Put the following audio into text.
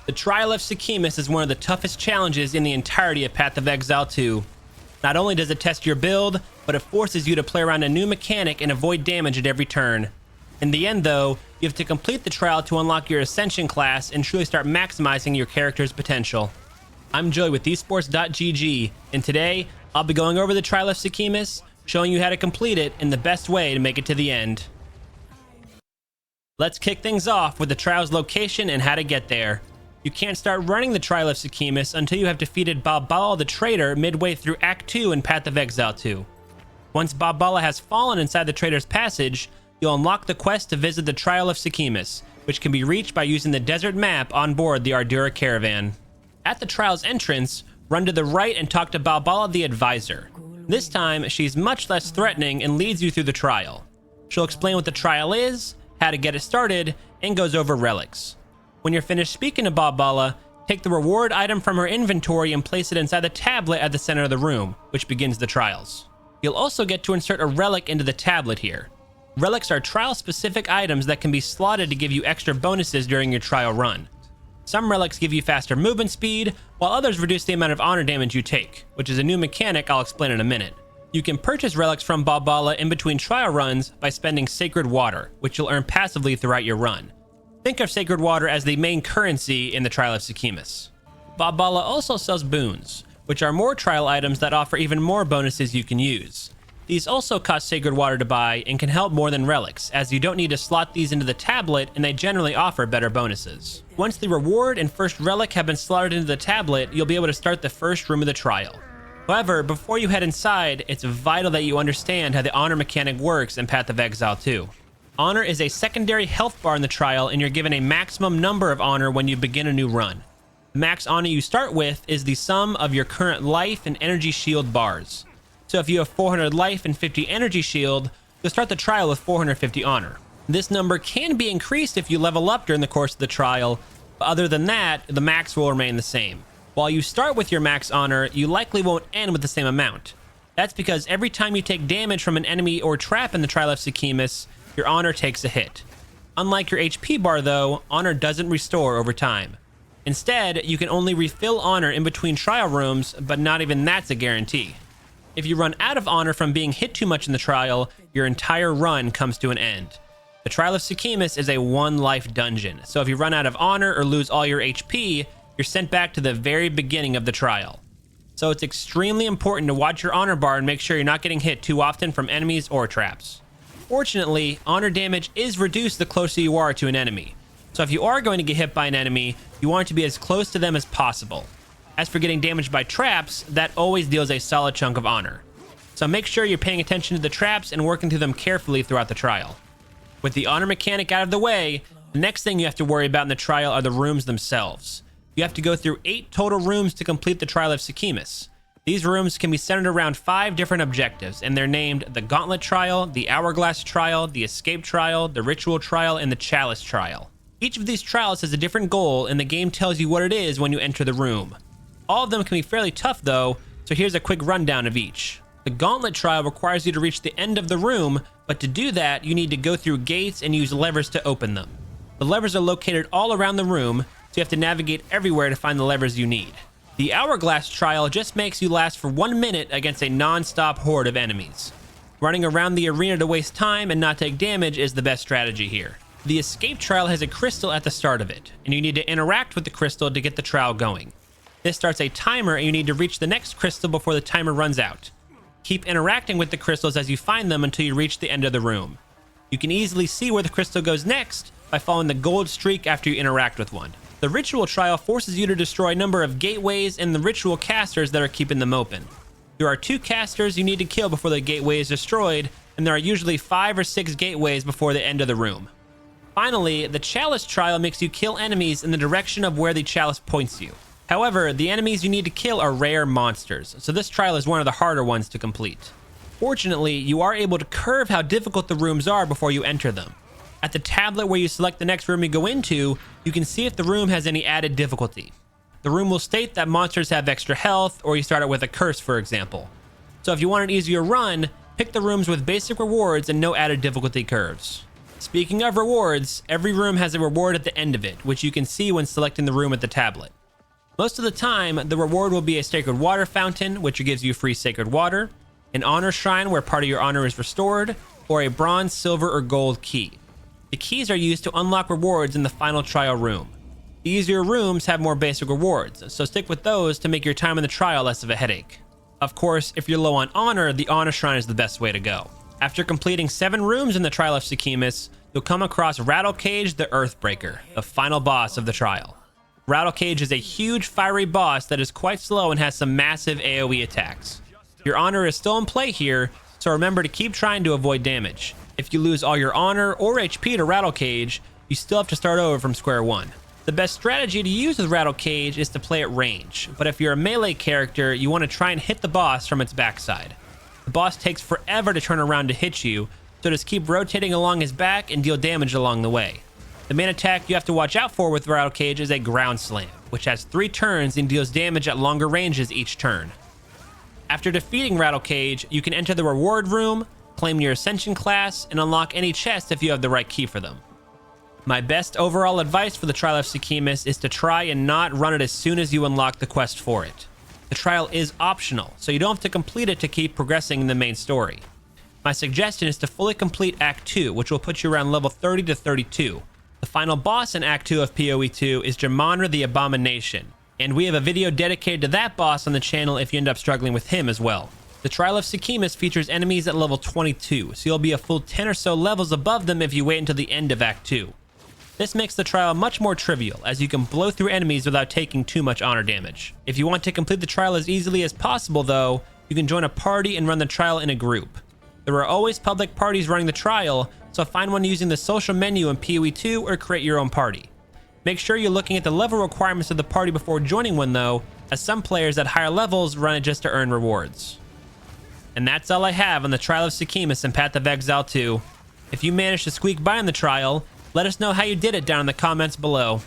The Trial of Sekhemas is one of the toughest challenges in the entirety of Path of Exile 2. Not only does it test your build, but it forces you to play around a new mechanic and avoid damage at every turn. In the end though, you have to complete the trial to unlock your Ascension class and truly start maximizing your character's potential. I'm Joey with esports.gg, and today, I'll be going over the Trial of Sekhemas, showing you how to complete it and the best way to make it to the end. Let's kick things off with the trial's location and how to get there. You can't start running the Trial of Sekhemas until you have defeated Balbala the Traitor midway through Act 2 in Path of Exile 2. Once Balbala has fallen inside the Traitor's Passage, you'll unlock the quest to visit the Trial of Sekhemas, which can be reached by using the desert map on board the Ardura caravan. At the trial's entrance, run to the right and talk to Balbala the Advisor. This time, she's much less threatening and leads you through the trial. She'll explain what the trial is, how to get it started, and goes over relics. When you're finished speaking to Balbala, take the reward item from her inventory and place it inside the tablet at the center of the room, which begins the trials. You'll also get to insert a relic into the tablet here. Relics are trial-specific items that can be slotted to give you extra bonuses during your trial run. Some relics give you faster movement speed, while others reduce the amount of honor damage you take, which is a new mechanic I'll explain in a minute. You can purchase relics from Balbala in between trial runs by spending Sacred Water, which you'll earn passively throughout your run. Think of Sacred Water as the main currency in the Trial of Sekhemas. Balbala also sells boons, which are more trial items that offer even more bonuses you can use. These also cost Sacred Water to buy and can help more than relics, as you don't need to slot these into the tablet and they generally offer better bonuses. Once the reward and first relic have been slotted into the tablet, you'll be able to start the first room of the trial. However, before you head inside, it's vital that you understand how the honor mechanic works in Path of Exile 2. Honor is a secondary health bar in the trial, and you're given a maximum number of honor when you begin a new run. The max honor you start with is the sum of your current life and energy shield bars. So if you have 400 life and 50 energy shield, you'll start the trial with 450 honor. This number can be increased if you level up during the course of the trial, but other than that, the max will remain the same. While you start with your max honor, you likely won't end with the same amount. That's because every time you take damage from an enemy or trap in the Trial of Sekhemas, your honor takes a hit. Unlike your HP bar though, honor doesn't restore over time. Instead, you can only refill honor in between trial rooms, but not even that's a guarantee. If you run out of honor from being hit too much in the trial, your entire run comes to an end. The Trial of Sekhemas is a one-life dungeon, so if you run out of honor or lose all your HP, you're sent back to the very beginning of the trial. So it's extremely important to watch your honor bar and make sure you're not getting hit too often from enemies or traps. Fortunately, honor damage is reduced the closer you are to an enemy. So if you are going to get hit by an enemy, you want it to be as close to them as possible. As for getting damaged by traps, that always deals a solid chunk of honor. So make sure you're paying attention to the traps and working through them carefully throughout the trial. With the honor mechanic out of the way, the next thing you have to worry about in the trial are the rooms themselves. You have to go through 8 total rooms to complete the Trial of Sekhemas. These rooms can be centered around 5 different objectives, and they're named the Gauntlet Trial, the Hourglass Trial, the Escape Trial, the Ritual Trial, and the Chalice Trial. Each of these trials has a different goal, and the game tells you what it is when you enter the room. All of them can be fairly tough though, so here's a quick rundown of each. The Gauntlet Trial requires you to reach the end of the room, but to do that, you need to go through gates and use levers to open them. The levers are located all around the room, so you have to navigate everywhere to find the levers you need. The Hourglass Trial just makes you last for 1 minute against a non-stop horde of enemies. Running around the arena to waste time and not take damage is the best strategy here. The Escape Trial has a crystal at the start of it, and you need to interact with the crystal to get the trial going. This starts a timer and you need to reach the next crystal before the timer runs out. Keep interacting with the crystals as you find them until you reach the end of the room. You can easily see where the crystal goes next by following the gold streak after you interact with one. The Ritual Trial forces you to destroy a number of gateways and the ritual casters that are keeping them open. There are 2 casters you need to kill before the gateway is destroyed, and there are usually 5 or 6 gateways before the end of the room. Finally, the Chalice Trial makes you kill enemies in the direction of where the chalice points you. However, the enemies you need to kill are rare monsters, so this trial is one of the harder ones to complete. Fortunately, you are able to curve how difficult the rooms are before you enter them. At the tablet where you select the next room you go into, you can see if the room has any added difficulty. The room will state that monsters have extra health, or you start it with a curse, for example. So if you want an easier run, pick the rooms with basic rewards and no added difficulty curves. Speaking of rewards, every room has a reward at the end of it, which you can see when selecting the room at the tablet. Most of the time, the reward will be a sacred water fountain, which gives you free sacred water, an honor shrine where part of your honor is restored, or a bronze, silver, or gold key. The keys are used to unlock rewards in the final trial room. The easier rooms have more basic rewards, so stick with those to make your time in the trial less of a headache. Of course, if you're low on honor, the honor shrine is the best way to go. After completing 7 rooms in the Trial of Sekhemas, you'll come across Rattlecage the Earthbreaker, the final boss of the trial. Rattlecage is a huge fiery boss that is quite slow and has some massive AoE attacks. Your honor is still in play here, so remember to keep trying to avoid damage. If you lose all your honor or HP to Rattlecage, you still have to start over from square one. The best strategy to use with Rattlecage is to play at range, but if you're a melee character, you want to try and hit the boss from its backside. The boss takes forever to turn around to hit you, so just keep rotating along his back and deal damage along the way. The main attack you have to watch out for with Rattlecage is a ground slam, which has 3 turns and deals damage at longer ranges each turn. After defeating Rattlecage, you can enter the reward room, claim your Ascension class, and unlock any chest if you have the right key for them. My best overall advice for the Trial of Sekhemas is to try and not run it as soon as you unlock the quest for it. The trial is optional, so you don't have to complete it to keep progressing in the main story. My suggestion is to fully complete Act 2, which will put you around level 30 to 32. The final boss in Act 2 of POE2 is Jamanra the Abomination, and we have a video dedicated to that boss on the channel if you end up struggling with him as well. The Trial of Sekhemas features enemies at level 22, so you'll be a full 10 or so levels above them if you wait until the end of Act 2. This makes the trial much more trivial, as you can blow through enemies without taking too much honor damage. If you want to complete the trial as easily as possible though, you can join a party and run the trial in a group. There are always public parties running the trial, so find one using the social menu in POE2 or create your own party. Make sure you're looking at the level requirements of the party before joining one though, as some players at higher levels run it just to earn rewards. And that's all I have on the Trial of Sekhemas and Path of Exile 2. If you managed to squeak by on the trial, let us know how you did it down in the comments below.